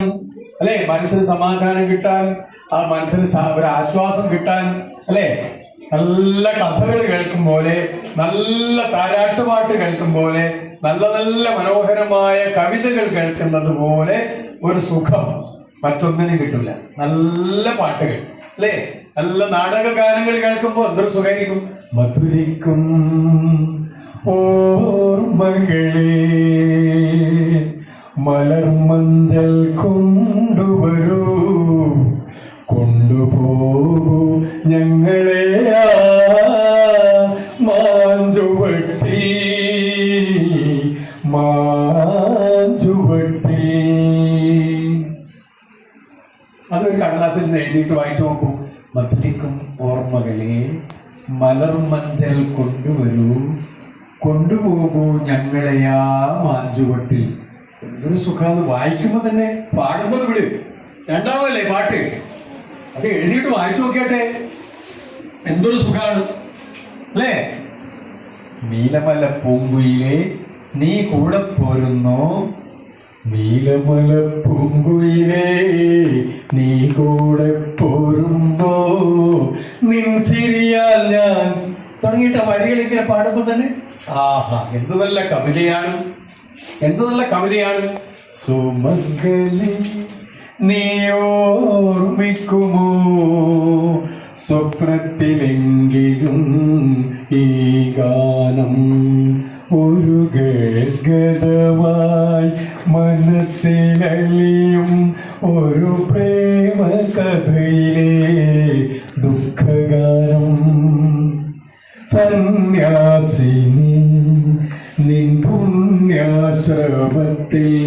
അല്ലെ, മനസ്സിന് സമാധാനം കിട്ടാൻ, ആ മനസ്സിന് ഒരു ആശ്വാസം കിട്ടാൻ, അല്ലെ, നല്ല കഥകൾ കേൾക്കും പോലെ, നല്ല താരാട്ടുപാട്ട് കേൾക്കും പോലെ, നല്ല നല്ല മനോഹരമായ കവിതകൾ കേൾക്കുന്നത് പോലെ ഒരു സുഖം മറ്റൊന്നിനും കിട്ടില്ല. നല്ല പാട്ടുകൾ, അല്ലെ, നല്ല നാടക ഗാനങ്ങൾ കേൾക്കുമ്പോൾ എന്തൊരു സുഖമായിരിക്കും. മധുരിക്കും ഓർമ്മകളെ മലർമഞ്ചൽ കൊണ്ടുവരൂ, കൊണ്ടുപോകൂ ഞങ്ങളെ മാഞ്ചുവട്ടി മാഞ്ചുവട്ടി. അതൊരു കടലാസിൽ എഴുതിയിട്ട് വായിച്ചു നോക്കൂ. മധുരിക്കും ഓർമ്മകളെ മലർമഞ്ചൽ കൊണ്ടുവരൂ, കൊണ്ടുപോകൂ ഞങ്ങളെയാ മാഞ്ചുവട്ടിൽ. എന്തൊരു സുഖാന്ന് വായിക്കുമ്പോ തന്നെ. പാടുന്നത് വിട്, രണ്ടാമല്ലേ പാട്ട്, അത് എഴുതിയിട്ട് വായിച്ചു നോക്കിയാട്ടെ, എന്തൊരു സുഖാണ്, അല്ലേ. നീലമല പൂങ്കുയിലെ നീ കൂടെ പോരുന്നോ, നീലമല പൂങ്കുയിലെ നീ കൂടെ പോരുന്നോ, നിൻ ചിരിയാൽ ഞാൻ തുടങ്ങിയിട്ട് വരികൾ ഇങ്ങനെ പാടുമ്പോ തന്നെ ആഹാ, എന്തു നല്ല കവിതയാണ്, എന്തു നല്ല കവിതയാണ്. സുമംഗലി നീ ഓർമ്മിക്കുമോ, സ്വപ്നത്തിലെങ്കിലും ഈ ഗാനം ഒരു ഗദ്ഗതമായി മനസ്സിലലിയും ഒരു പ്രേമ കഥയിലെ ദുഃഖഗാനം. സന്യാസിനി നിൻ പുണ്യാശ്രമത്തിൽ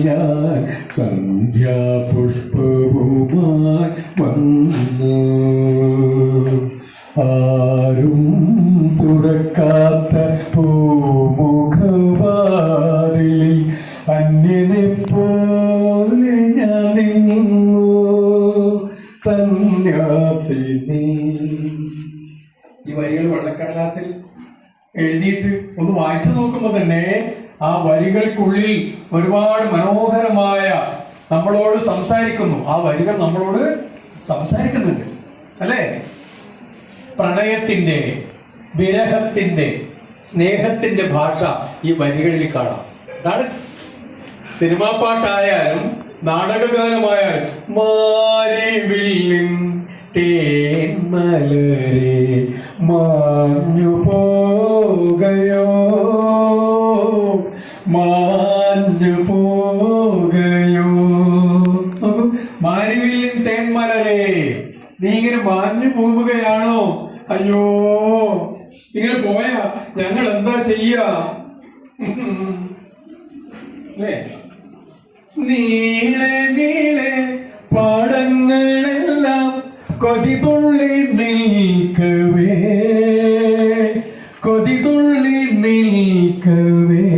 ഞാൻ സന്ധ്യാപുഷ്പവുമായി വന്നു, ആരും തുറക്കാത്ത പൂമുഖവാതിലിൽ അന്യനെ പോലെ ഞാൻ നിന്നു, സന്യാസിനി. ഈ വരികൾ വെള്ളക്കടലാസിൽ എഴുതിയിട്ട് ഒന്ന് വായിച്ചു നോക്കുമ്പോൾ തന്നെ ആ വരികൾക്കുള്ളിൽ ഒരുപാട് മനോഹരമായ നമ്മളോട് സംസാരിക്കുന്നു. ആ വരികൾ നമ്മളോട് സംസാരിക്കുന്നുണ്ട്, അല്ലേ. പ്രണയത്തിന്റെ, വിരഹത്തിന്റെ, സ്നേഹത്തിന്റെ ഭാഷ ഈ വരികളിൽ കാണാം. അതാണ് സിനിമാ പാട്ടായാലും നാടകഗാനമായാലും. മാരിവില്ലിൻ തേന്മലരെ മാഞ്ഞു പോകയോ, മാഞ്ഞു പോകയോ. മാരിവില്ലിൻ തേന്മലരെ, നീ ഇങ്ങനെ മാഞ്ഞു പോവുകയാണോ? അയ്യോ, ഇങ്ങനെ പോയാ ഞങ്ങൾ എന്താ ചെയ്യാ, അല്ലേ. നീളെ നീളെ പാടങ്ങളെല്ലാം കൊതിതുള്ളി നിൽക്കവേ, കൊതിതുള്ളി നിൽക്കവേ,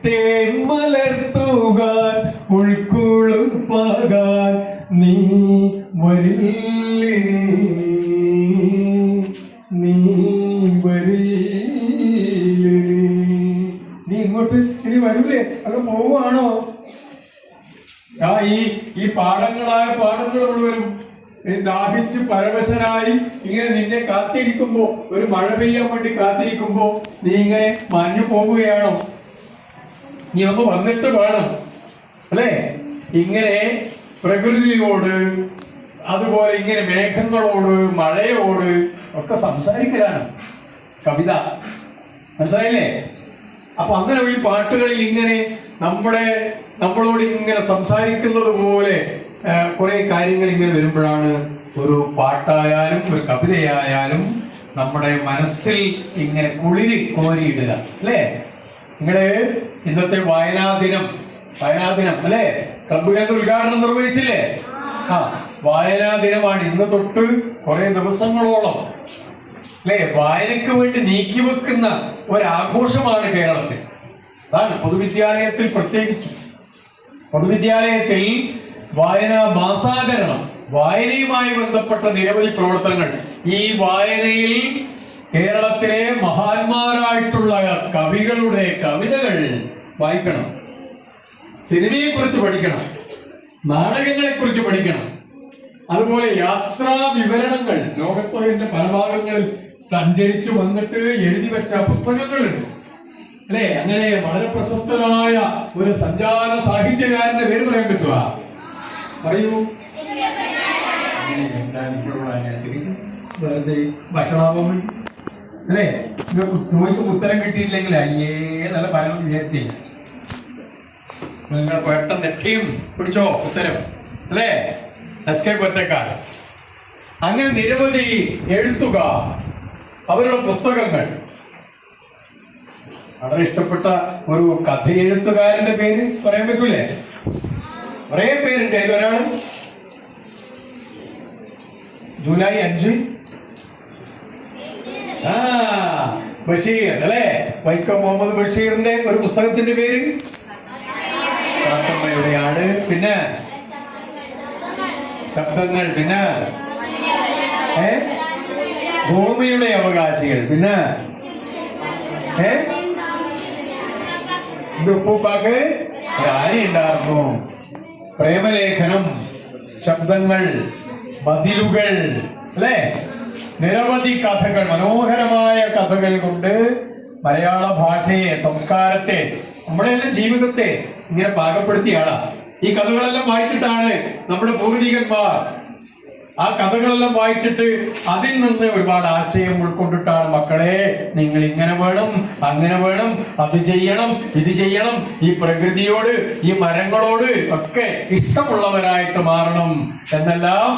തേന്മലർത്തുകാൻ ഉൾക്കൊളുപ്പാകാൻ നീ വരില്ലേ, നീ വരില്ലേ. നീ ഇങ്ങോട്ട് ഇനി വരൂലേ, അത് പോവാണോ? ഈ പാടങ്ങളായ പാടങ്ങൾ മുഴുവനും ദാഹിച്ച് പരവശനായി ഇങ്ങനെ നിന്നെ കാത്തിരിക്കുമ്പോ, ഒരു മഴ പെയ്യാൻ വേണ്ടി കാത്തിരിക്കുമ്പോ നീ ഇങ്ങനെ മാഞ്ഞു പോവുകയാണോ? നീ ഒന്ന് വന്നിട്ട് വേണം, അല്ലേ. ഇങ്ങനെ പ്രകൃതിയോട്, അതുപോലെ ഇങ്ങനെ മേഘങ്ങളോട്, മഴയോട് ഒക്കെ സംസാരിക്കലാണ് കവിത, മനസ്സിലായില്ലേ. അപ്പൊ അങ്ങനെ ഈ പാട്ടുകളിൽ ഇങ്ങനെ നമ്മളോട് ഇങ്ങനെ സംസാരിക്കുന്നത് പോലെ കുറെ കാര്യങ്ങൾ ഇങ്ങനെ വരുമ്പോഴാണ് ഒരു പാട്ടായാലും ഒരു കവിതയായാലും നമ്മുടെ മനസ്സിൽ ഇങ്ങനെ കുളിരി കോരിയിടുക, അല്ലേ. നിങ്ങള് ഇന്നത്തെ വായനാ ദിനം അല്ലേ, ക്ലബുകളുടെ ഉദ്ഘാടനം നിർവഹിച്ചില്ലേ? ആ, വായനാ ദിനമാണ്. ഇന്ന് തൊട്ട് കുറെ ദിവസങ്ങളോളം, അല്ലേ, വായനയ്ക്ക് വേണ്ടി നീക്കിവെക്കുന്ന ഒരാഘോഷമാണ് കേരളത്തിൽ. അതാണ് പൊതുവിദ്യാലയത്തിൽ, പ്രത്യേകിച്ചു പൊതുവിദ്യാലയത്തിൽ വായനാ മാസാചരണം, വായനയുമായി ബന്ധപ്പെട്ട നിരവധി പ്രവർത്തനങ്ങൾ. ഈ വായനയിൽ കേരളത്തിലെ മഹാന്മാരായിട്ടുള്ള കവികളുടെ കവിതകൾ വായിക്കണം, സിനിമയെ കുറിച്ച് പഠിക്കണം, നാടകങ്ങളെ കുറിച്ച് പഠിക്കണം. അതുപോലെ യാത്രാ വിവരണങ്ങൾ, ലോകത്തിന്റെ പല ഭാഗങ്ങളിൽ സഞ്ചരിച്ചു വന്നിട്ട് എഴുതി വെച്ച പുസ്തകങ്ങളുണ്ട് അല്ലെ. അങ്ങനെ വളരെ പ്രശസ്തനായ ഒരു സഞ്ചാര സാഹിത്യകാരന്റെ പേര് പറയാൻ പറ്റുക? പറയൂ. വെറുതെ ഭക്ഷണാപം അല്ലേ? നിങ്ങൾക്ക് ഉത്തരം കിട്ടിയില്ലെങ്കിൽ അയ്യേ നല്ല ഫലം വിചാരിച്ചേ. നിങ്ങൾ പെട്ടെന്ന് എത്തിയും പിടിച്ചോ ഉത്തരം അല്ലേ? S K Pottekkatt. അങ്ങനെ നിരവധി എഴുത്തുകാർ, അവരുടെ പുസ്തകങ്ങൾ. വളരെ ഇഷ്ടപ്പെട്ട ഒരു കഥ എഴുത്തുകാരന്റെ പേര് പറയാൻ പറ്റൂലേ? കുറേ പേരുണ്ട്. അതിലൊരാള് ജൂലൈ 5 ബഷീർ അല്ലേ? വൈക്കം മുഹമ്മദ് ബഷീറിന്റെ ഒരു പുസ്തകത്തിന്റെ പേര് പാട്ടമ്മയുടെയാണ്. പിന്നെ ശബ്ദങ്ങൾ, പിന്നെ ഭൂമിയുടെ അവകാശികൾ, പിന്നെ ഉപ്പൂപ്പാക്ക് രാണി ഉണ്ടായിരുന്നു, പ്രേമലേഖനം, ശബ്ദങ്ങൾ, മതിലുകൾ അല്ലേ? നിരവധി കഥകൾ, മനോഹരമായ കഥകൾ കൊണ്ട് മലയാള ഭാഷയെ, സംസ്കാരത്തെ, നമ്മുടെ എല്ലാം ജീവിതത്തെ ഇങ്ങനെ പാകപ്പെടുത്തിയ ആളാ. ഈ കഥകളെല്ലാം വായിച്ചിട്ടാണ് നമ്മുടെ പൂർവികന്മാർ, ആ കഥകളെല്ലാം വായിച്ചിട്ട് അതിൽ നിന്ന് ഒരുപാട് ആശയം ഉൾക്കൊണ്ടിട്ടാണ് മക്കളെ നിങ്ങൾ ഇങ്ങനെ വേണം, അങ്ങനെ വേണം, അത് ചെയ്യണം, ഇത് ചെയ്യണം, ഈ പ്രകൃതിയോട്, ഈ മരങ്ങളോട് ഒക്കെ ഇഷ്ടമുള്ളവരായിട്ട് മാറണം എന്നെല്ലാം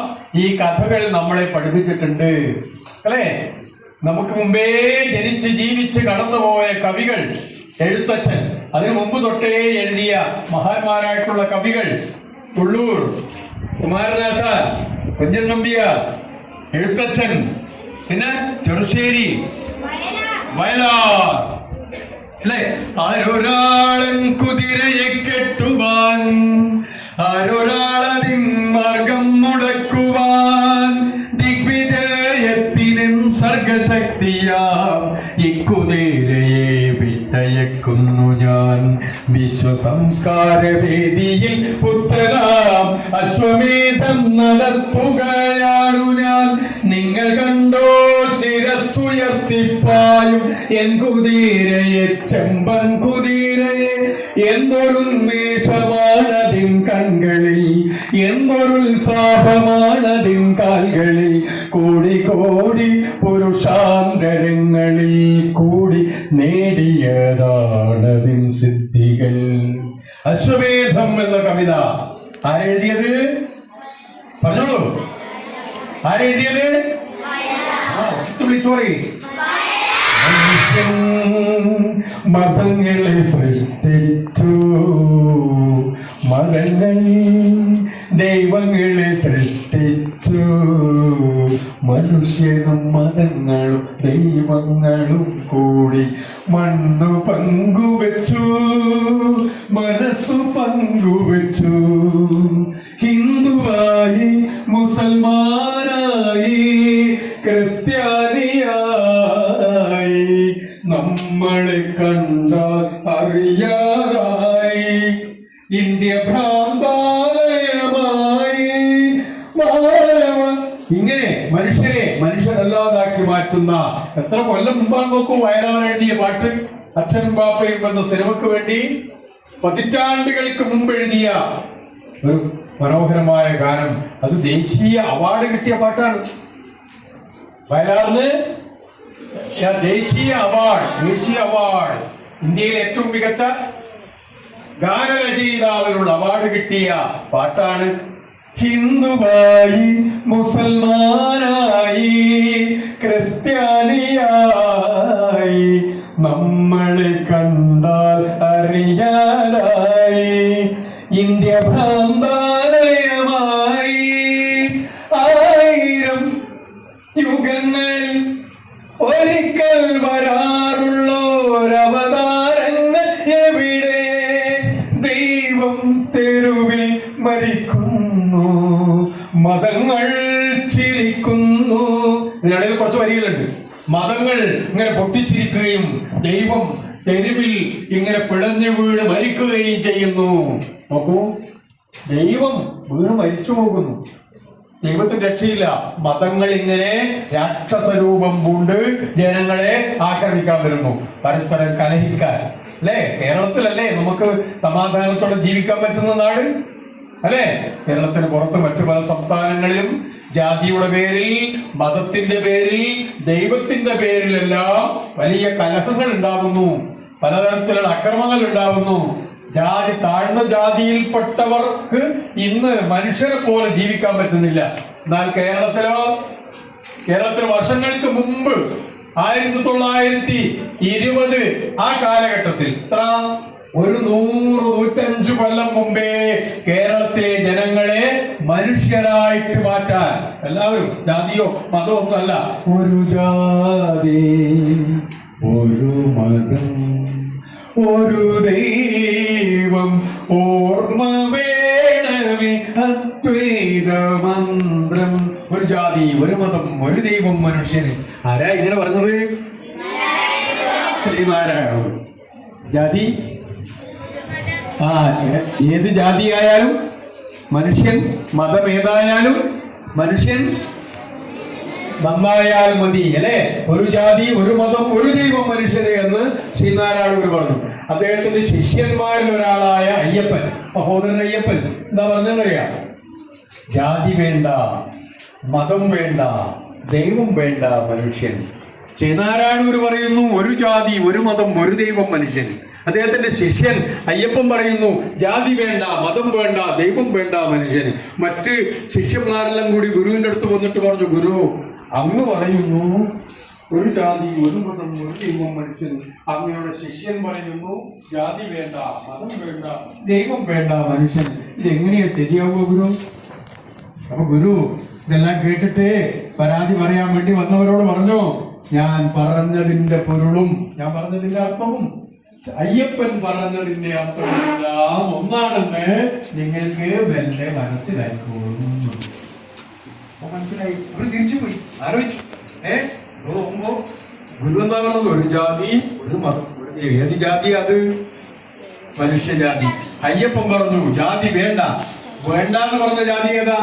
ഈ കഥകൾ നമ്മളെ പഠിപ്പിച്ചിട്ടുണ്ട് അല്ലേ? നമുക്ക് മുമ്പേ ജനിച്ച് ജീവിച്ച് കടന്നുപോയ കവികൾ, എഴുത്തച്ഛൻ, അതിനു മുമ്പ് തൊട്ടേ എഴുതിയ മഹാന്മാരായിട്ടുള്ള കവികൾ, ഉള്ളൂർ കുമാരനാശാൻ, കുഞ്ഞൻ നമ്പ്യാർ, എഴുത്തച്ഛൻ, പിന്നെ ചെറുശ്ശേരി, വയലാർ അല്ലെ? ആരൊരാളൻ കുതിരയെ കെട്ടുവാൻ, ആരൊരാളതിൻ മാർഗം മുടക്കുവാൻ, ദിഗ്വിജയത്തിനും സർഗശക്തിയാം ഇക്കുതിരയെ വിട്ടയക്കുന്നു ഞാൻ. വിശ്വസംസ്കാര വേദിയിൽ പുത്തനാം അശ്വമേധം നടത്തുകയാണു ഞാൻ. നിങ്ങൾ കണ്ടോ ശിരസ്സുയർത്തിപ്പായും എൻ കുതിരയെ, ചെമ്പൻ കുതിരയെ. എന്തൊരുന്മേഷമാണതിൻ കൺകളിൽ, എന്തൊരുത്സാഹമാണതിൻ കാൽകളിൽ. കോടി കോടി പുരുഷാന്തരങ്ങളിൽ കൂടി നേടിയതാണതിൻ സിദ്ധികൾ. അശ്വമേധം എന്ന കവിത ആരെഴുതിയത്? പറഞ്ഞോളൂ, ആരെഴുതിയത്? വിളിച്ചോറി. മതങ്ങളെ സൃഷ്ടിച്ചു, മതങ്ങൾ ദൈവങ്ങളെ സൃഷ്ടിച്ചു. മനുഷ്യനും മതങ്ങളും ദൈവങ്ങളും കൂടി മണ്ണു പങ്കുവെച്ചു, മനസ്സു പങ്കുവെച്ചു. ഹിന്ദുവായി, മുസൽമാനായി, ക്രിസ്ത്യാനിയായി, നമ്മളെ കണ്ടാൽ അറിയാതായി. ഇന്ത്യ ഭ്രാന്താലയമായി. ഇങ്ങനെ മനുഷ്യരെ മനുഷ്യരല്ലാതാക്കി മാറ്റുന്ന എത്ര കൊല്ലം മുമ്പാണ് നോക്കൂ വയലാർ എഴുതിയ പാട്ട്. അച്ഛനും ബാപ്പയും എന്ന സിനിമയ്ക്ക് വേണ്ടി പതിറ്റാണ്ടുകൾക്ക് മുമ്പ് എഴുതിയ ഒരു മനോഹരമായ ഗാനം. അത് ദേശീയ അവാർഡ് കിട്ടിയ പാട്ടാണ്. വയലാറിന് ദേശീയ അവാർഡ്, ഇന്ത്യയിലെ ഏറ്റവും മികച്ച ഗാനരചയിതാവിനുള്ള അവാർഡ് കിട്ടിയ പാട്ടാണ്. ഹിന്ദുവായി, മുസൽമാനായി, ക്രിസ്ത്യാനിയായി, നമ്മളെ കണ്ടാൽ അറിയാനായി. ഇന്ത്യ ഭ്രാന്താലയമായി. 1000 യുഗങ്ങളിൽ ഒരിക്കൽ വരാറുള്ളോരവതാരങ്ങൾ എവിടെ? ദൈവം തെരുവിൽ മരിക്കുന്നു, മതങ്ങൾ ചിരിക്കുന്നു. ഇതിനിടയിൽ കുറച്ച് വരികളുണ്ട്. മതങ്ങൾ ഇങ്ങനെ പൊട്ടിച്ചിരിക്കുകയും ദൈവം തെരുവിൽ ഇങ്ങനെ പിടഞ്ഞു വീണ് മരിക്കുകയും ചെയ്യുന്നു. നോക്കൂ, ദൈവം വീണ് മരിച്ചു പോകുന്നു. ദൈവത്തിന് രക്ഷയില്ല. മതങ്ങൾ ഇങ്ങനെ രാക്ഷസരൂപം പൂണ്ട് ജനങ്ങളെ ആക്രമിക്കാൻ വരുന്നു, പരസ്പരം കലഹിക്കാൻ. അല്ലേ? കേരളത്തിലല്ലേ നമുക്ക് സമാധാനത്തോടെ ജീവിക്കാൻ പറ്റുന്ന നാട്? അല്ലേ? കേരളത്തിന് പുറത്ത് മറ്റു പല സംസ്ഥാനങ്ങളിലും ജാതിയുടെ പേരിൽ, മതത്തിന്റെ പേരിൽ, ദൈവത്തിന്റെ പേരിലെല്ലാം വലിയ കലഹങ്ങൾ ഉണ്ടാകുന്നു, പലതരത്തിലുള്ള അക്രമങ്ങൾ ഉണ്ടാകുന്നു. ജാതി, താഴ്ന്ന ജാതിയിൽപ്പെട്ടവർക്ക് ഇന്ന് മനുഷ്യരെ പോലെ ജീവിക്കാൻ പറ്റുന്നില്ല. എന്നാൽ കേരളത്തിൽ വർഷങ്ങൾക്ക് മുമ്പ് 1920 ആ കാലഘട്ടത്തിൽ ഒരു 100-105 കൊല്ലം മുമ്പേ കേരളത്തിലെ ജനങ്ങളെ മനുഷ്യരായിട്ട് മാറ്റാൻ, എല്ലാവരും ജാതിയോ മതമോ ഒന്നല്ല, ഒരു ജാതി ഒരു മതം ഒരു ദൈവം ഓർമ്മ വേണമേ അദ്വൈത മന്ത്രം. ഒരു ജാതി ഒരു മതം ഒരു ദൈവം മനുഷ്യന്. ആരാ ഇങ്ങനെ പറഞ്ഞത്? ശ്രീനാരായണ. ജാതി ഏത് ജാതിയായാലും മനുഷ്യൻ, മതം ഏതായാലും മനുഷ്യൻ നന്നായാൽ മതി. അല്ലെ? ഒരു ജാതി ഒരു മതം ഒരു ദൈവം മനുഷ്യന് എന്ന് ശ്രീനാരായണ പറഞ്ഞു. അദ്ദേഹത്തിന്റെ ശിഷ്യന്മാരിൽ ഒരാളായ അയ്യപ്പൻ, സഹോദരൻ അയ്യപ്പൻ എന്താ പറഞ്ഞതെന്നറിയാം? ജാതി വേണ്ട, മതം വേണ്ട, ദൈവം വേണ്ട മനുഷ്യൻ. ശ്രീനാരായണ പറയുന്നു ഒരു ജാതി ഒരു മതം ഒരു ദൈവം മനുഷ്യൻ. അദ്ദേഹത്തിന്റെ ശിഷ്യൻ അയ്യപ്പൻ പറയുന്നു ജാതി വേണ്ട, മതം വേണ്ട, ദൈവം വേണ്ട മനുഷ്യന്. മറ്റ് ശിഷ്യന്മാരെല്ലാം കൂടി ഗുരുവിന്റെ അടുത്ത് വന്നിട്ട് പറഞ്ഞു, ഗുരു അങ്ങ് പറയുന്നു ഒരു ജാതി ഒരു മതം ഒരു ദൈവം മനുഷ്യന്, അങ്ങയുടെ ശിഷ്യൻ പറയുന്നു ജാതി വേണ്ട, മതം വേണ്ട, ദൈവം വേണ്ട മനുഷ്യന്. ഇതെങ്ങനെയാ ശരിയാവുക ഗുരു? അപ്പൊ ഗുരു ഇതെല്ലാം കേട്ടിട്ട് പരാതി പറയാൻ വേണ്ടി വന്നവരോട് പറഞ്ഞു, ഞാൻ പറഞ്ഞതിന്റെ പൊരുളും ഞാൻ പറഞ്ഞതിന്റെ അർത്ഥവും അയ്യപ്പൻ പറഞ്ഞതിന്റെ അർത്ഥമെല്ലാം ഒന്നാണെന്ന് നിങ്ങൾക്ക് മെല്ലെ മനസ്സിലായിക്കോളും. മനസ്സിലായി? അവര് തിരിച്ചുപോയി ആലോചിച്ചു. നോക്കുമ്പോ ഗുരു എന്താ പറഞ്ഞത്? ഒരു ജാതി ഒരു മതം. ഏത് ജാതി? അത് മനുഷ്യജാതി. അയ്യപ്പൻ പറഞ്ഞു ജാതി വേണ്ട. വേണ്ടെന്ന് പറഞ്ഞ ജാതി ഏതാ?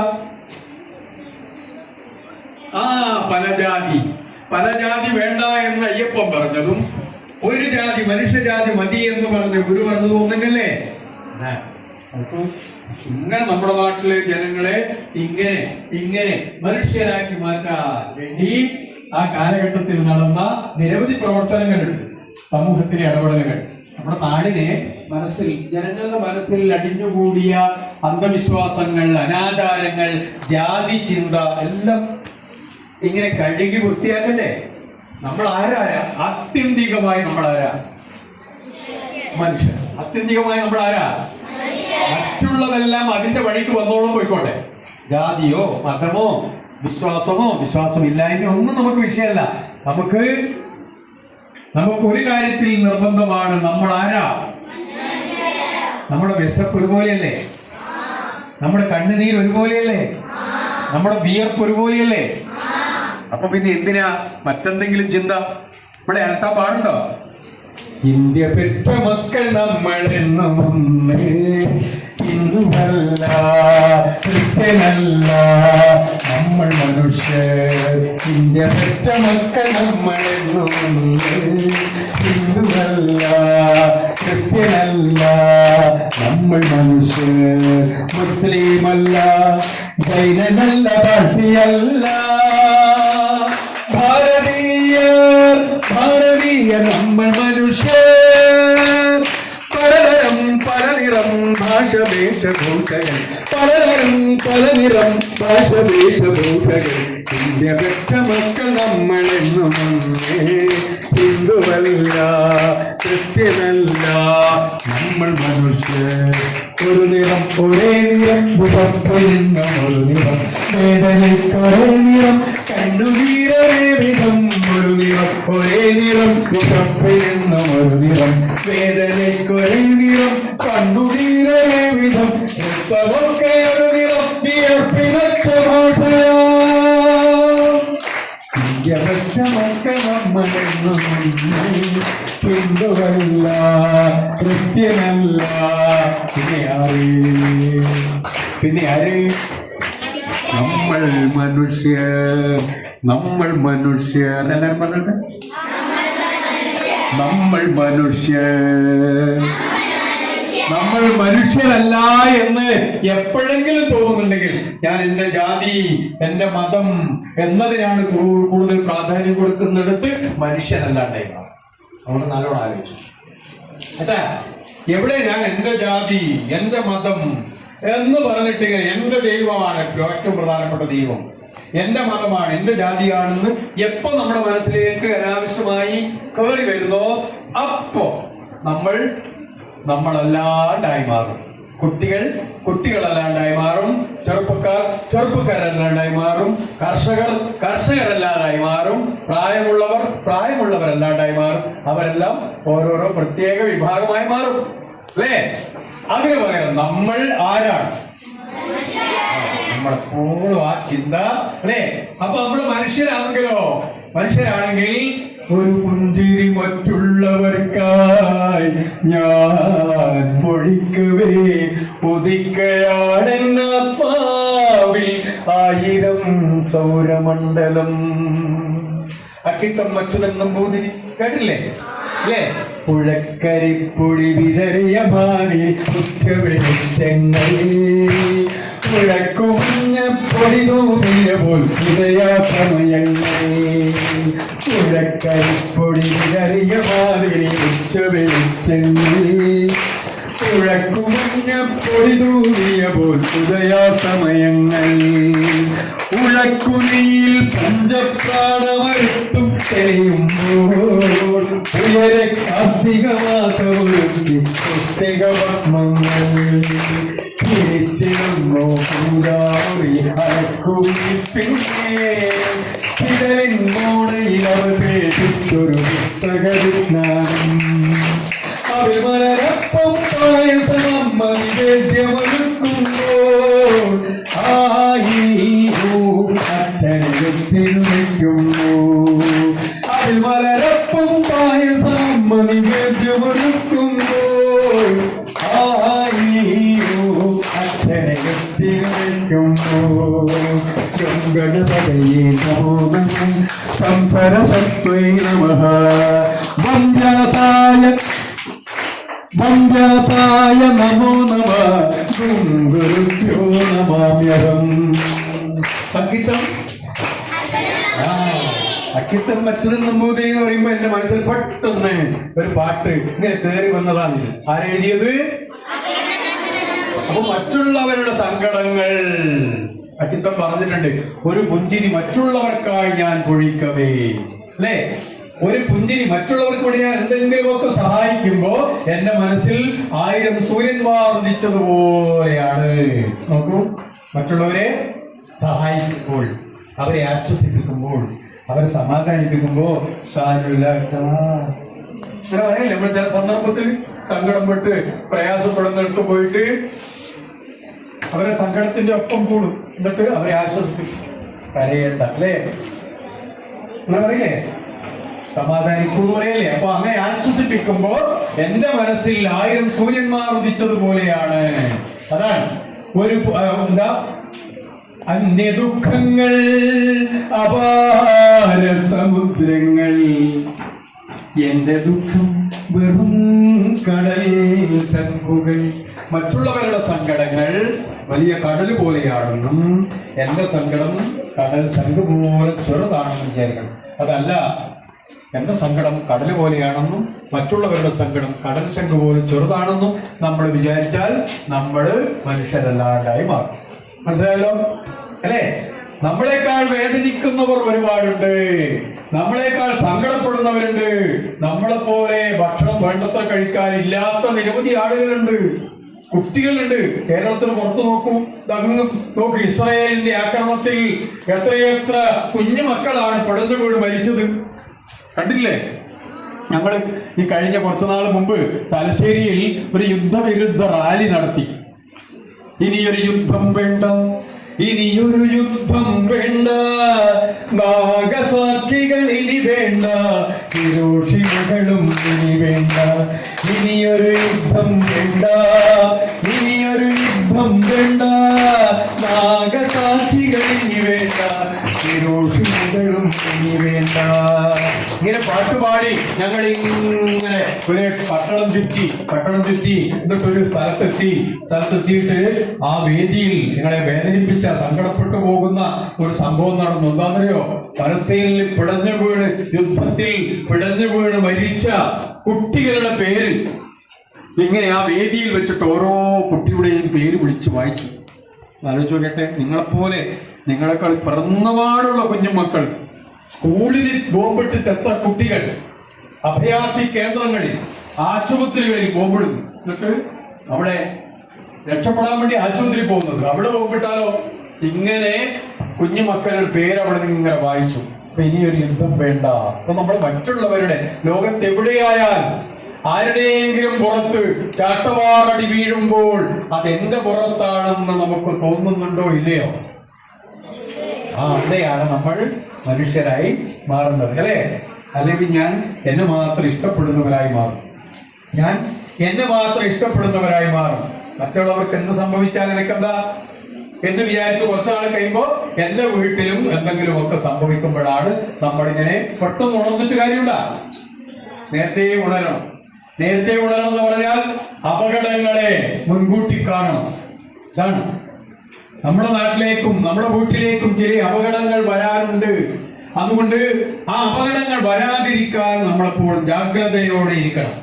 പല ജാതി വേണ്ട എന്ന് അയ്യപ്പൻ പറഞ്ഞതും ഒരു ജാതി മനുഷ്യജാതി മതി എന്ന് പറഞ്ഞ ഗുരു പറഞ്ഞത് ഒന്നല്ലേ? ഇങ്ങനെ നമ്മുടെ നാട്ടിലെ ജനങ്ങളെ ഇങ്ങനെ മനുഷ്യരാക്കി മാറ്റാൻ വേണ്ടി ആ കാലഘട്ടത്തിൽ നടന്ന നിരവധി പ്രവർത്തനങ്ങളുണ്ട്, സമൂഹത്തിലെ ഇടപെടലുകൾ. നമ്മുടെ നാടിനെ മനസ്സിൽ, ജനങ്ങളുടെ മനസ്സിൽ അടിഞ്ഞുകൂടിയ അന്ധവിശ്വാസങ്ങൾ, അനാചാരങ്ങൾ, ജാതി ചിന്ത എല്ലാം ഇങ്ങനെ കഴുകി വൃത്തിയാക്കണ്ടേ? നമ്മൾ ആരായ? ആത്യന്തികമായി നമ്മൾ ആരാ? മനുഷ്യൻ. ആത്യന്തികമായി നമ്മൾ ആരാ? മറ്റുള്ളതെല്ലാം അതിന്റെ വഴിക്ക് വന്നോളം പോയിക്കോട്ടെ. ജാതിയോ മതമോ വിശ്വാസമില്ലായ്മയോ ഒന്നും നമുക്ക് വിഷയമല്ല. നമുക്ക് ഒരു കാര്യത്തിൽ നിർബന്ധമാണ്, നമ്മൾ ആരാ? നമ്മുടെ വിശപ്പ് ഒരുപോലെയല്ലേ? നമ്മുടെ കണ്ണുനീർ ഒരുപോലെയല്ലേ? നമ്മുടെ വിയർപ്പ് ഒരുപോലെയല്ലേ? അപ്പൊ പിന്നെ എന്തിനാ മറ്റെന്തെങ്കിലും ചിന്ത? ഇവിടെ അലട്ടാൻ പാടുണ്ടോ? ഇന്ത്യ പെറ്റ മക്കൾ നമ്മളെന്നും ഒന്ന്, ഹിന്ദുവല്ല ക്രിസ്ത്യനല്ല നമ്മൾ മനുഷ്യർ. ഇന്ത്യ പെറ്റ മക്കൾ നമ്മളെന്നും ഒന്ന്, ഹിന്ദുവല്ല ക്രിസ്ത്യനല്ല നമ്മൾ മനുഷ്യർ. മുസ്ലിമല്ല ജൈനനല്ല പാഴ്സിയല്ല, ഭാരതീയ നമ്മൾ മനുഷ്യർ. പലതരം പലനിറം ഭാഷവേഷഭൂഷകൾ, പലതരം പലനിറം ഭാഷവേഷഭൂഷകൾ. ഇന്ത്യ പെറ്റ മക്കൾ നമ്മളെന്നും ഒന്നേ, ഹിന്ദുവല്ല ക്രിസ്ത്യനല്ല നമ്മൾ മനുഷ്യർ. ഒരു നിറം ഒരേ നിറം, വിഷം ഒരു നിറം, വേദനയ്ക്കൊരേ നിറം, കണ്ണുനീരേ വിധം. ഒരു നിറം ഒരേ നിറം, വിഷം ഒരു നിറം, വേദനയ്ക്കൊരേ നിറം, കണ്ണുനീരേ വിധം. രക്തമൊക്കെ ഒരു നിറം, വിയർപ്പിനൊറ്റ ഭാഷയാ. ഇന്ത്യ പെറ്റ മക്കൾ നമ്മളെന്നും ഹിന്ദുവല്ല ക്രിസ്ത്യനല്ല പിന്നെ പിന്നെ ആര്? നമ്മൾ മനുഷ്യർ. നമ്മൾ മനുഷ്യർ. എല്ലാവരും പറഞ്ഞിട്ട് നമ്മൾ മനുഷ്യർ. നമ്മൾ മനുഷ്യരല്ല എന്ന് എപ്പോഴെങ്കിലും തോന്നുന്നുണ്ടെങ്കിൽ ഞാൻ എന്റെ ജാതി, എന്റെ മതം എന്നതിനാണ് കൂടുതൽ പ്രാധാന്യം കൊടുക്കുന്നിടത്ത് മനുഷ്യനല്ലാണ്ടായി മാറും. അവിടെ നല്ലോണം ആലോചിച്ചു കേട്ടാ. എവിടെ ഞാൻ എന്റെ ജാതി, എന്റെ മതം എന്ന് പറഞ്ഞിട്ട് എന്റെ ദൈവമാണ് ഏറ്റവും പ്രധാനപ്പെട്ട ദൈവം, എന്റെ മതമാണ്, എന്റെ ജാതിയാണെന്ന് എപ്പോ നമ്മുടെ മനസ്സിലേക്ക് അനാവശ്യമായി കയറി വരുന്നോ അപ്പോ നമ്മളല്ലാണ്ടായി മാറും. കുട്ടികളല്ലാണ്ടായി മാറും. ചെറുപ്പക്കാരല്ലാണ്ടായി മാറും. കർഷകരല്ലാതായി മാറും. പ്രായമുള്ളവരല്ലാണ്ടായി മാറും. അവരെല്ലാം ഓരോരോ പ്രത്യേക വിഭാഗമായി മാറും അല്ലേ? അതിനു പകരം നമ്മൾ ആരാണ്? നമ്മളെപ്പോഴും ആ ചിന്ത അല്ലേ? അപ്പൊ നമ്മള് മനുഷ്യരാണെങ്കിൽ ഒരു പുഞ്ചിരി മറ്റുള്ളവർക്കായി ഞാൻ പൊഴിക്കവേ ഉദിക്കയാണെന്നാത്മാവിൽ 1000 സൗരമണ്ഡലം. അക്കിത്തം അച്യുതൻ നമ്പൂതിരി കേട്ടില്ലേ അല്ലേ? പുഴക്കരിപ്പൊടി വിതറിയ ഭാവി പുഴക്കുമഞ്ഞ പൊടി തൂങ്ങിയ പോൽ ഹൃദയാസമയങ്ങൾ. പുഴക്കരിപ്പൊടി വിതറിയ ഭാവി പുഴക്കുമഞ്ഞ പൊടി തൂങ്ങിയ പോൽ ഹൃദയാസമയങ്ങൾ. ഉഴക്കുനിയിൽ പഞ്ചപ്രാണമരുത്തും തെളിയുമ്പോൾ ഉയരെ കാർത്തികമാസമൊരുത്തി പുസ്തകപത്മങ്ങൾ തിരിച്ചിരുന്നു പൂജാറി അരക്കുമി. പിന്നെ ഇതലിൻ മോണയിൽ അവശേഷിച്ചൊരു പുസ്തക വിജ്ഞാനം. അഭിമലരപ്പം പായസമമ്മ നിവേദ്യമൊരുക്കുമ്പോൾ അച്ഛനെത്തിരിക്കുന്നു. അഭിമലരപ്പം പായസമമ്മ നിവേദ്യമൊരുക്കുമ്പോൾ അച്ഛനെത്തിരിക്കുന്നു. ഗണപതയേ നമോ നമഃ. സംസരസത്വൈ നമഃ. വന്ദ്യാസായ നമോ നമഃ. ഗുരുഭ്യോ നമാമ്യഹം. അക്കിത്തം അച്യുതൻ നമ്പൂതിരി എന്ന് പറയുമ്പോ എന്റെ മനസ്സിൽ പെട്ടെന്ന് ഒരു പാട്ട് ഇങ്ങനെ കയറി വന്നതാണ്. ആരെഴുതിയത്? അപ്പൊ മറ്റുള്ളവരുടെ സങ്കടങ്ങൾ അക്കിത്തം പറഞ്ഞിട്ടുണ്ട്. ഒരു പുഞ്ചിരി മറ്റുള്ളവർക്കായി ഞാൻ പൊഴിക്കവേ അല്ലേ? ഒരു പുഞ്ചിരി മറ്റുള്ളവർക്ക് വേണ്ടി ഞാൻ എന്തെങ്കിലുമൊക്കെ സഹായിക്കുമ്പോ എന്റെ മനസ്സിൽ 1000 സൂര്യന്മാർ ഉദിച്ചതുപോലെയാണ്. നോക്കൂ, മറ്റുള്ളവരെ സഹായിക്കുമ്പോൾ, അവരെ ആശ്വസിപ്പിക്കുമ്പോൾ, അവരെ സമാധാനിപ്പിക്കുമ്പോ അങ്ങനെ പറയല്ലേ നമ്മൾ ചില സന്ദർഭത്തിൽ സങ്കടം പെട്ട് പ്രയാസപ്പെടുന്നിടത്ത് പോയിട്ട് അവരെ സങ്കടത്തിന്റെ ഒപ്പം കൂടും, എന്നിട്ട് അവരെ ആശ്വസിപ്പിക്കും. കരയേണ്ട അല്ലേ? അങ്ങനെ പറയില്ലേ? സമാധാനിക്കൂന്ന് പറയല്ലേ? അപ്പൊ അങ്ങനെ ആശ്വസിപ്പിക്കുമ്പോ എന്റെ മനസ്സിൽ 1000 സൂര്യന്മാർ ഉദിച്ചതുപോലെയാണ്. അതാണ് ഒരു എന്താ അന്യ ദുഃഖങ്ങൾ അപാര സമുദ്രങ്ങൾ. എന്റെ ദുഃഖം വെറും കടൽ ശംഖുകൾ. മറ്റുള്ളവരുടെ സങ്കടങ്ങൾ വലിയ കടൽ പോലെയാണെന്നും എന്റെ സങ്കടം കടൽ ശംഖു പോലെ ചെറുതാണെന്നും വിചാരിക്കണം. അതല്ല, എന്റെ സങ്കടം കടൽ പോലെയാണെന്നും മറ്റുള്ളവരുടെ സങ്കടം കടൽ ശംഖു പോലെ ചെറുതാണെന്നും നമ്മൾ വിചാരിച്ചാൽ നമ്മൾ മനുഷ്യരല്ലാണ്ടായി മാറും. മനസ്സിലായല്ലോ അല്ലേ? നമ്മളെക്കാൾ വേദനിക്കുന്നവർ ഒരുപാടുണ്ട്, നമ്മളെക്കാൾ സങ്കടപ്പെടുന്നവരുണ്ട്, നമ്മളെപ്പോലെ ഭക്ഷണം വേണ്ടത്ര കഴിക്കാനില്ലാത്ത നിരവധി ആളുകളുണ്ട്, കുട്ടികളുണ്ട്. കേരളത്തിന് പുറത്തു നോക്കൂ, നോക്കൂ, ഇസ്രായേലിന്റെ ആക്രമണത്തിൽ എത്രയെത്ര കുഞ്ഞു മക്കളാണ് പിടഞ്ഞു വീണ് മരിച്ചത്, കണ്ടില്ലേ? ഞങ്ങൾ ഈ കഴിഞ്ഞ കുറച്ചു നാൾ മുമ്പ് തലശ്ശേരിയിൽ ഒരു യുദ്ധവിരുദ്ധ റാലി നടത്തി. ഇനിയൊരു യുദ്ധം വേണ്ട, ഇനിയൊരു യുദ്ധം വേണ്ട, നാഗസാക്ഷികൾ ഇനി വേണ്ട, ഹിരോഷിമകളും ഇനി വേണ്ട. ഇനിയൊരു യുദ്ധം വേണ്ട, ഇനിയൊരു യുദ്ധം വേണ്ട, പാട്ടുപാടി ഞങ്ങൾ ഇങ്ങനെ ഒരു പട്ടണം ചുറ്റി എന്നിട്ട് ഒരു സ്ഥലത്തെത്തിയിട്ട് ആ വേദിയിൽ നിങ്ങളെ വേദനിപ്പിച്ച സങ്കടപ്പെട്ടു പോകുന്ന ഒരു സംഭവം നടന്നു. എന്താണെന്നറിയോ? പലസ്തീനിൽ യുദ്ധത്തിൽ പിടഞ്ഞു വീണ് മരിച്ച കുട്ടികളുടെ പേര് ഇങ്ങനെ ആ വേദിയിൽ വെച്ചിട്ട് ഓരോ കുട്ടിയുടെയും പേര് വിളിച്ചു വായിച്ചു. ആലോചിച്ചു നോക്കട്ടെ, നിങ്ങളെപ്പോലെ നിങ്ങളെക്കാൾ പിറന്നപാടുള്ള കുഞ്ഞുമക്കൾ, സ്കൂളിൽ ബോംബിട്ട് ചെത്ത കുട്ടികൾ, അഭയാർത്ഥി കേന്ദ്രങ്ങളിൽ, ആശുപത്രികളിൽ ബോംബിടുന്നു. എന്നിട്ട് അവിടെ രക്ഷപ്പെടാൻ വേണ്ടി ആശുപത്രി പോകുന്നത്, അവിടെ ബോംബിട്ടാലോ? ഇങ്ങനെ കുഞ്ഞുമക്കളുടെ പേര് അവിടെ നിന്ന് ഇങ്ങനെ വായിച്ചു. അപ്പൊ ഇനിയൊരു യുദ്ധം വേണ്ട. അപ്പൊ നമ്മൾ മറ്റുള്ളവരുടെ ലോകത്തെവിടെയായാൽ ആരുടെയെങ്കിലും പുറത്ത് ചാട്ടവാറടി വീഴുമ്പോൾ അതെന്റെ പുറത്താണെന്ന് നമുക്ക് തോന്നുന്നുണ്ടോ ഇല്ലയോ? അവിടെയാണ് നമ്മൾ മനുഷ്യരായി മാറുന്നത്, അല്ലേ? അല്ലെങ്കിൽ ഞാൻ എന്നെ മാത്രം ഇഷ്ടപ്പെടുന്നവരായി മാറും. മറ്റുള്ളവർക്ക് എന്ത് സംഭവിച്ചാൽ എനിക്കെന്താ എന്ന് വിചാരിച്ച് കുറച്ചാൾ കഴിയുമ്പോൾ എന്റെ വീട്ടിലും എന്തെങ്കിലും ഒക്കെ സംഭവിക്കുമ്പോഴാണ് നമ്മളിങ്ങനെ പെട്ടെന്ന് ഉണർന്നിട്ട് കാര്യമില്ല. നേരത്തെ ഉണരണം എന്ന് പറഞ്ഞാൽ അപകടങ്ങളെ മുൻകൂട്ടി കാണണം. ഇതാണ് നമ്മുടെ നാട്ടിലേക്കും നമ്മുടെ വീട്ടിലേക്കും ചില അപകടങ്ങൾ വരാനുണ്ട്. അതുകൊണ്ട് ആ അപകടങ്ങൾ വരാതിരിക്കാൻ നമ്മളെപ്പോഴും ജാഗ്രതയോടെ ഇരിക്കണം.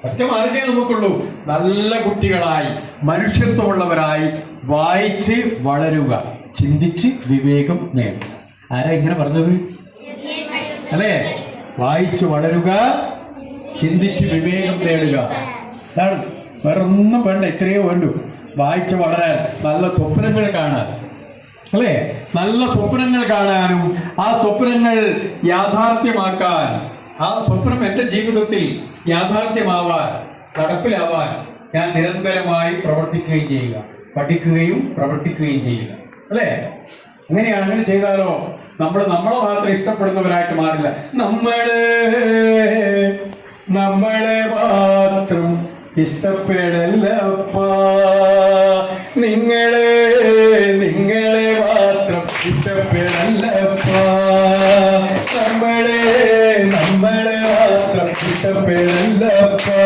ഒറ്റ മാർഗ്ഗമേ നമുക്കുള്ളൂ, നല്ല കുട്ടികളായി മനുഷ്യത്വമുള്ളവരായി വായിച്ച് വളരുക, ചിന്തിച്ച് വിവേകം നേടുക. ആരാ ഇങ്ങനെ പറഞ്ഞത്? അല്ലേ? വായിച്ച് വളരുക, ചിന്തിച്ച് വിവേകം നേടുക. അതാണ്, വേറെ ഒന്നും വേണ്ട, ഇത്രയേ വേണ്ടൂ. വായിച്ച് വളരാൻ, നല്ല സ്വപ്നങ്ങൾ കാണാൻ, അല്ലേ? നല്ല സ്വപ്നങ്ങൾ കാണാനും ആ സ്വപ്നങ്ങൾ യാഥാർത്ഥ്യമാക്കാൻ, ആ സ്വപ്നം എൻ്റെ ജീവിതത്തിൽ യാഥാർത്ഥ്യമാവാൻ, നടപ്പിലാവാൻ ഞാൻ നിരന്തരമായി പ്രവർത്തിക്കുകയും ചെയ്യുക, പഠിക്കുകയും പ്രവർത്തിക്കുകയും ചെയ്യുക, അല്ലേ? അങ്ങനെയാണ്. അങ്ങനെ ചെയ്താലോ നമ്മളെ മാത്രം ഇഷ്ടപ്പെടുന്നവരായിട്ട് മാറില്ല. നമ്മളെ മാത്രം ഇഷ്ടപ്പെടല്ലപ്പാ, നിങ്ങളെ മാത്രം ഇഷ്ടപ്പെടല്ലപ്പാ, നമ്മളെ മാത്രം ഇഷ്ടപ്പെടല്ലപ്പാ,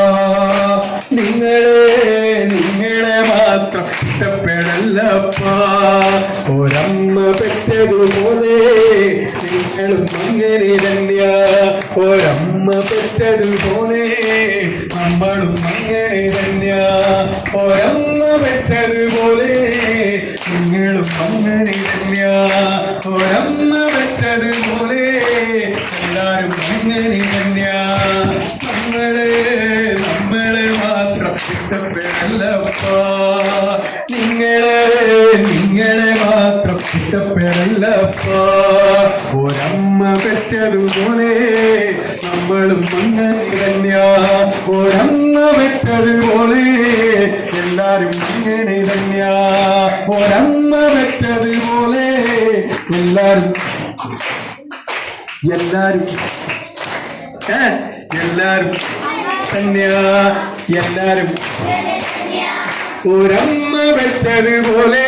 നിങ്ങളെ മാത്രം ഇഷ്ടപ്പെടല്ലപ്പാ. ഒരമ്മ പെറ്റതുപോലെ നിങ്ങളും അങ്ങനെ തന്നെയാ, ഒരമ്മ പെറ്റതുപോലെ നമ്മളും അങ്ങനെ തന്നെയാ, ഒരമ്മ പെറ്റതുപോലെ നിങ്ങളും അങ്ങനെ തന്നെയാ, ഒരമ്മ പെറ്റതുപോലെ എല്ലാരും അങ്ങനെ തന്നെയാ. നമ്മളെ മാത്രം ഇഷ്ടപ്പെടല്ലപ്പാ, നിങ്ങളെ മാത്രം ഇഷ്ടപ്പെടല്ലപ്പാ. ഒരമ്മ പെറ്റതുപോലെ നമ്മളും അങ്ങനെ തന്നെയാ, ഒരമ്മ പെറ്റതുപോലെ എല്ലാരും അങ്ങനെ തന്നെയാ, ഒരമ്മ പെറ്റതുപോലെ എല്ലാരും തന്നെയാ, എല്ലാരും ഒരമ്മ പെറ്റതുപോലെ,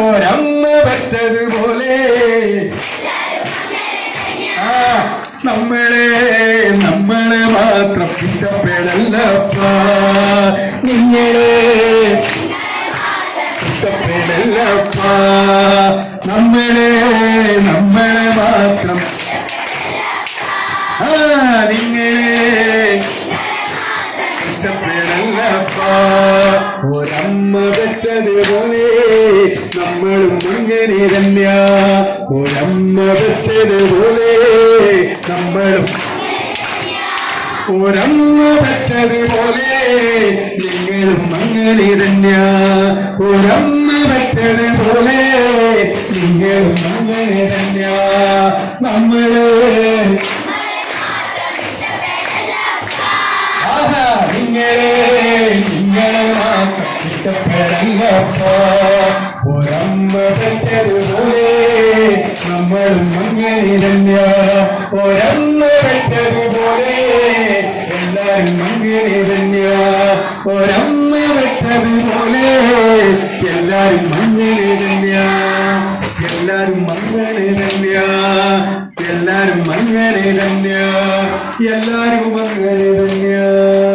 ഒരമ്മ പെറ്റതുപോലെ നമ്മളെ മാത്രം ഇഷ്ടപ്പെടല്ലപ്പാ, നിങ്ങളെ ഇഷ്ടപ്പെടല്ലപ്പാ, നമ്മളെ മാത്രം നിങ്ങളെ ഇഷ്ടപ്പെടല്ലപ്പാ. ഒരമ്മ പെറ്റതുപോലെ നമ്മളും അങ്ങനെ തന്നെയാ, ഒരമ്മ പെറ്റതുപോലെ നമ്മളും, ഒരമ്മ പെറ്റതുപോലെ നിങ്ങളും അങ്ങനെ തന്നെയാ, ഒരമ്മ പെറ്റതുപോലെ നിങ്ങളും അങ്ങനെ തന്നെയാ. നിങ്ങളെ മാത്രം ഇഷ്ടപ്പെടല്ലപ്പാ, ഒരമ്മ പെറ്റതുപോലെ നമ്മളും അങ്ങനെ തന്നെയാ, ഒരമ്മ പെറ്റതുപോലെ എല്ലാരും അങ്ങനെ തന്നെയാ, ഒരമ്മ പെറ്റതുപോലെ എല്ലാരും അങ്ങനെ തന്നെയാ, എല്ലാരും അങ്ങനെ തന്നെയാ. എല്ലാരും അങ്ങനെ തന്നെ, എല്ലാരും അങ്ങനെ തന്നെ.